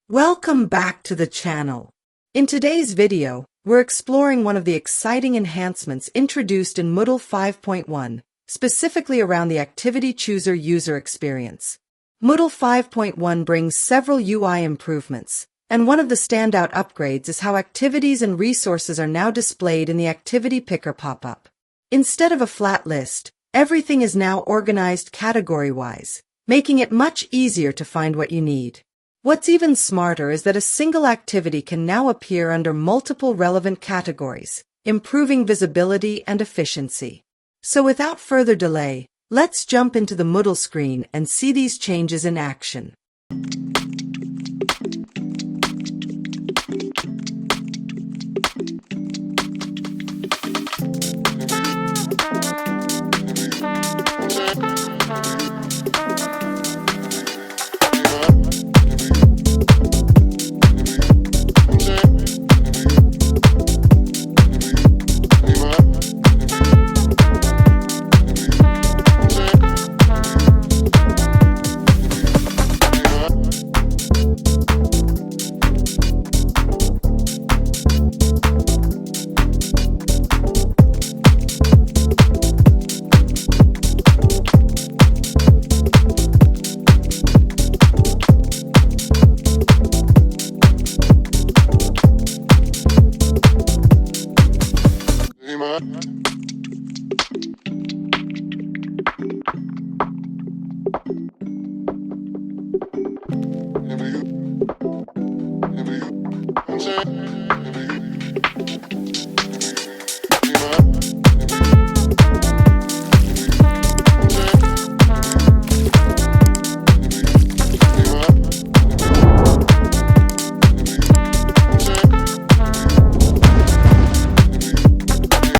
Welcome back to the channel. In today's video, we're exploring one of the exciting enhancements introduced in Moodle 5.1, specifically around the Activity Chooser user experience. Moodle 5.1 brings several UI improvements, and one of the standout upgrades is how activities and resources are now displayed in the Activity Picker pop-up. Instead of a flat list, everything is now organized category-wise, making it much easier to find what you need. What's even smarter is that a single activity can now appear under multiple relevant categories, improving visibility and efficiency. So without further delay, let's jump into the Moodle screen and see these changes in action.